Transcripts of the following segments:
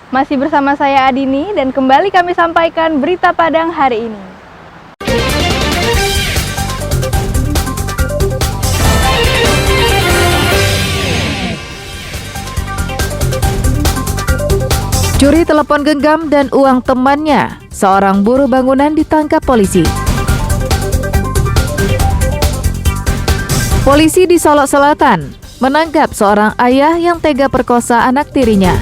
Masih bersama saya Adini dan kembali kami sampaikan berita Padang hari ini. Curi telepon genggam dan uang temannya, seorang buruh bangunan ditangkap polisi. Polisi di Solok Selatan menangkap seorang ayah yang tega perkosa anak tirinya.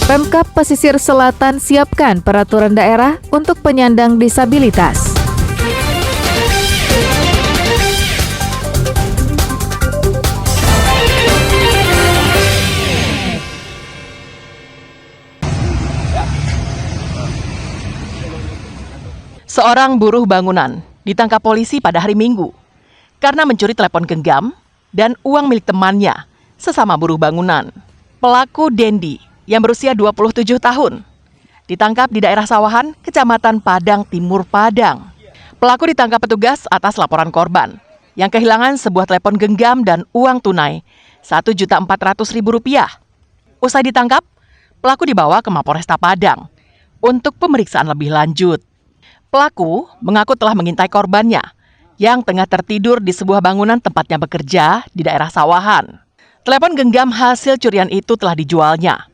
Pemkab Pesisir Selatan siapkan peraturan daerah untuk penyandang disabilitas. Seorang buruh bangunan ditangkap polisi pada hari Minggu karena mencuri telepon genggam dan uang milik temannya, sesama buruh bangunan. Pelaku Dendi yang berusia 27 tahun ditangkap di daerah Sawahan, Kecamatan Padang Timur, Padang. Pelaku ditangkap petugas atas laporan korban yang kehilangan sebuah telepon genggam dan uang tunai Rp1.400.000. Usai ditangkap, pelaku dibawa ke Mapolresta Padang untuk pemeriksaan lebih lanjut. Pelaku mengaku telah mengintai korbannya yang tengah tertidur di sebuah bangunan tempatnya bekerja di daerah Sawahan. Telepon genggam hasil curian itu telah dijualnya.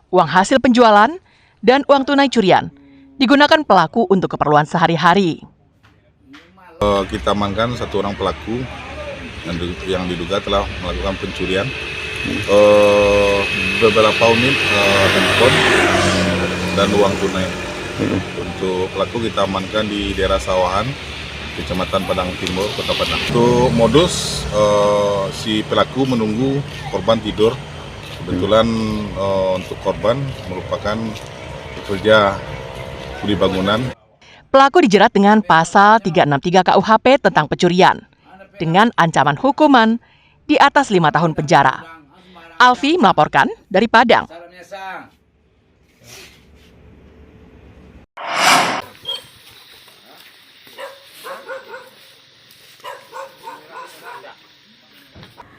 Uang hasil penjualan dan uang tunai curian digunakan pelaku untuk keperluan sehari-hari. Kita amankan satu orang pelaku yang diduga telah melakukan pencurian beberapa unit handphone dan uang tunai. Untuk pelaku kita amankan di daerah Sawahan, Kecamatan Padang Timur, Kota Padang. Untuk modus, si pelaku menunggu korban tidur. Kebetulan untuk korban merupakan pekerja kuli bangunan. Pelaku dijerat dengan pasal 363 KUHP tentang pencurian dengan ancaman hukuman di atas 5 tahun penjara. Alfi melaporkan dari Padang.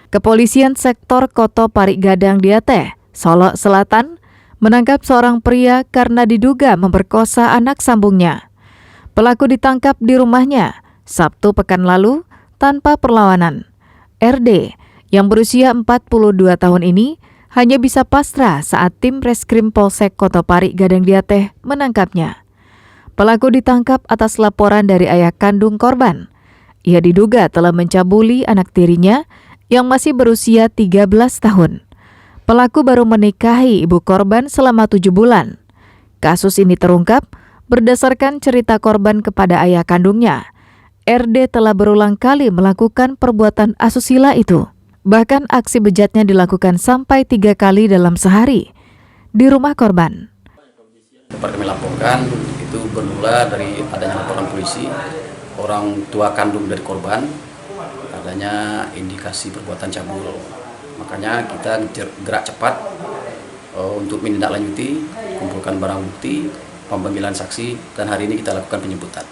Kepolisian Sektor Koto Parik Gadang Diateh, Solok Selatan, menangkap seorang pria karena diduga memperkosa anak sambungnya. Pelaku ditangkap di rumahnya Sabtu pekan lalu tanpa perlawanan. RD, yang berusia 42 tahun ini, hanya bisa pasrah saat tim Reskrim Polsek Koto Parik Gadang Diateh menangkapnya. Pelaku ditangkap atas laporan dari ayah kandung korban. Ia diduga telah mencabuli anak tirinya yang masih berusia 13 tahun. Pelaku baru menikahi ibu korban selama 7 bulan. Kasus ini terungkap berdasarkan cerita korban kepada ayah kandungnya. RD telah berulang kali melakukan perbuatan asusila itu. Bahkan aksi bejatnya dilakukan sampai 3 kali dalam sehari di rumah korban. Dapat kami laporkan itu bermula dari adanya laporan polisi orang tua kandung dari korban adanya indikasi perbuatan cabul. Makanya kita gerak cepat untuk menindaklanjuti, kumpulkan barang bukti, pemanggilan saksi, dan hari ini kita lakukan penjemputan.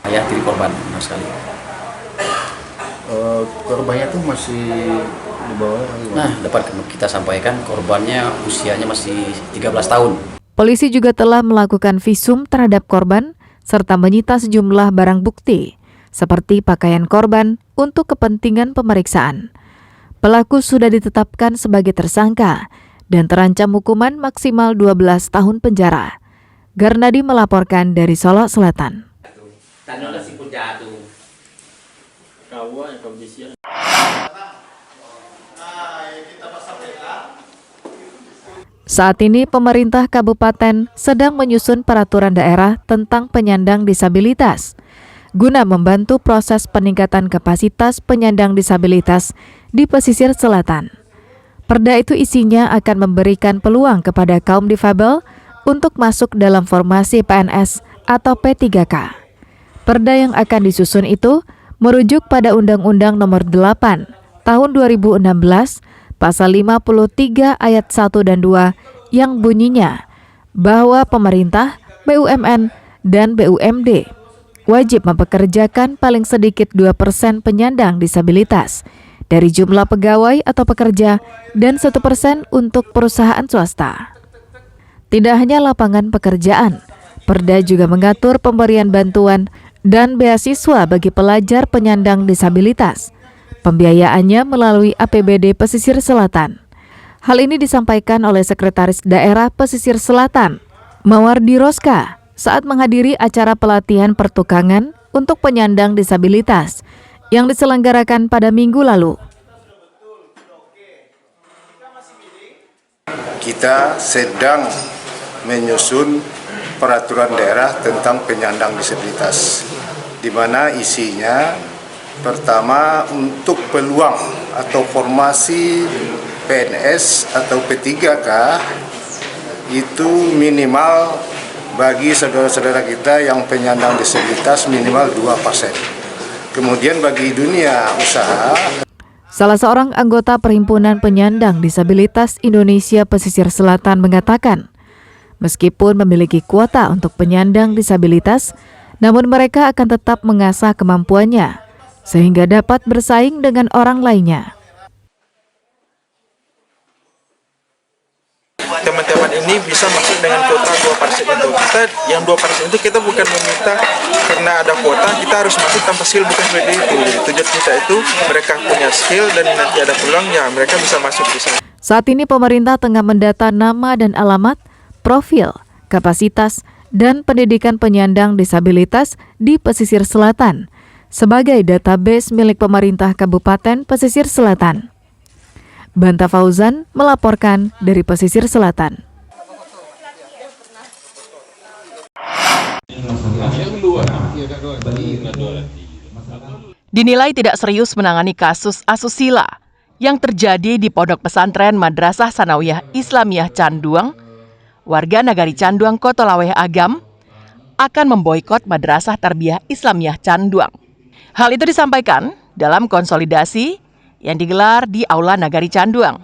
Ayah tiri korban, benar sekali. Korbannya itu masih di bawah? Nah, dapat kita sampaikan korbannya usianya masih 13 tahun. Polisi juga telah melakukan visum terhadap korban serta menyita sejumlah barang bukti seperti pakaian korban untuk kepentingan pemeriksaan. Pelaku sudah ditetapkan sebagai tersangka dan terancam hukuman maksimal 12 tahun penjara. Garnadi melaporkan dari Solok Selatan. Saat ini pemerintah kabupaten sedang menyusun peraturan daerah tentang penyandang disabilitas guna membantu proses peningkatan kapasitas penyandang disabilitas di pesisir selatan. Perda itu isinya akan memberikan peluang kepada kaum difabel untuk masuk dalam formasi PNS atau P3K. Perda yang akan disusun itu merujuk pada Undang-Undang Nomor 8 Tahun 2016 Pasal 53 Ayat 1 dan 2 yang bunyinya bahwa pemerintah, BUMN, dan BUMD wajib mempekerjakan paling sedikit 2% penyandang disabilitas dari jumlah pegawai atau pekerja dan 1% untuk perusahaan swasta. Tidak hanya lapangan pekerjaan, Perda juga mengatur pemberian bantuan dan beasiswa bagi pelajar penyandang disabilitas. Pembiayaannya melalui APBD Pesisir Selatan. Hal ini disampaikan oleh Sekretaris Daerah Pesisir Selatan, Mawardi Roska, saat menghadiri acara pelatihan pertukangan untuk penyandang disabilitas yang diselenggarakan pada Minggu lalu. Kita sedang menyusun peraturan daerah tentang penyandang disabilitas, di mana isinya pertama untuk peluang atau formasi PNS atau P3K itu minimal bagi saudara-saudara kita yang penyandang disabilitas minimal 2%. Kemudian bagi dunia usaha, salah seorang anggota Perhimpunan Penyandang Disabilitas Indonesia Pesisir Selatan mengatakan, meskipun memiliki kuota untuk penyandang disabilitas, namun mereka akan tetap mengasah kemampuannya sehingga dapat bersaing dengan orang lainnya. Teman-teman ini bisa masuk dengan kuota 2% itu. Kita yang 2% itu kita bukan meminta karena ada kuota kita harus masuk tanpa skill, bukan seperti itu. Tujuan kita itu mereka punya skill dan nanti ada peluangnya mereka bisa masuk di sana. Saat ini pemerintah tengah mendata nama dan alamat, profil, kapasitas, dan pendidikan penyandang disabilitas di Pesisir Selatan sebagai database milik pemerintah Kabupaten Pesisir Selatan. Banta Fauzan melaporkan dari Pesisir Selatan. Dinilai tidak serius menangani kasus asusila yang terjadi di Pondok Pesantren Madrasah Sanawiyah Islamiyah Canduang, warga Nagari Canduang, Kotolaweh Agam akan memboikot Madrasah Tarbiyah Islamiyah Canduang. Hal itu disampaikan dalam konsolidasi yang digelar di Aula Nagari Canduang.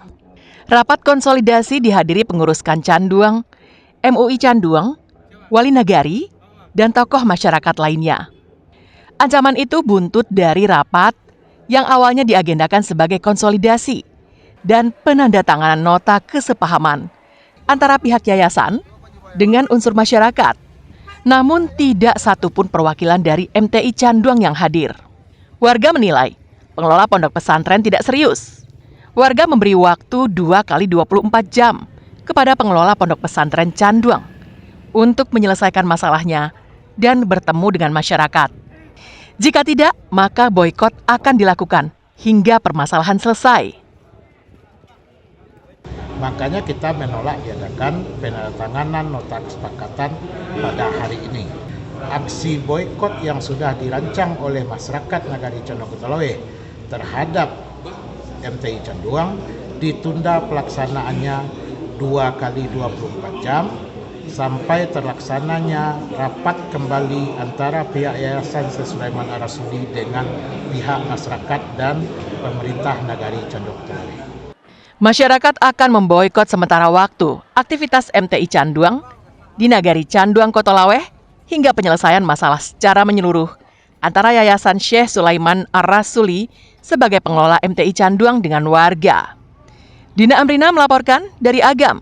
Rapat konsolidasi dihadiri pengurus KAN Canduang, MUI Canduang, wali nagari, dan tokoh masyarakat lainnya. Ancaman itu buntut dari rapat yang awalnya diagendakan sebagai konsolidasi dan penandatanganan nota kesepahaman antara pihak yayasan dengan unsur masyarakat. Namun tidak satupun perwakilan dari MTI Canduang yang hadir. Warga menilai pengelola pondok pesantren tidak serius. Warga memberi waktu 2 kali 24 jam kepada pengelola pondok pesantren Canduang untuk menyelesaikan masalahnya dan bertemu dengan masyarakat. Jika tidak, maka boikot akan dilakukan hingga permasalahan selesai. Makanya kita menolak diadakan penandatanganan nota kesepakatan pada hari ini. Aksi boikot yang sudah dirancang oleh masyarakat Nagari Canduang Kotolaweh terhadap MTI Canduang ditunda pelaksanaannya 2 kali 24 jam sampai terlaksananya rapat kembali antara pihak Yayasan Syekh Sulaiman Ar-Rasuli dengan pihak masyarakat dan pemerintah Nagari Canduang Kotolaweh. Masyarakat akan memboikot sementara waktu aktivitas MTI Canduang di Nagari Canduang Kotolaweh hingga penyelesaian masalah secara menyeluruh antara Yayasan Syekh Sulaiman Ar-Rasuli sebagai pengelola MTI Canduang dengan warga. Dina Amrina melaporkan dari Agam.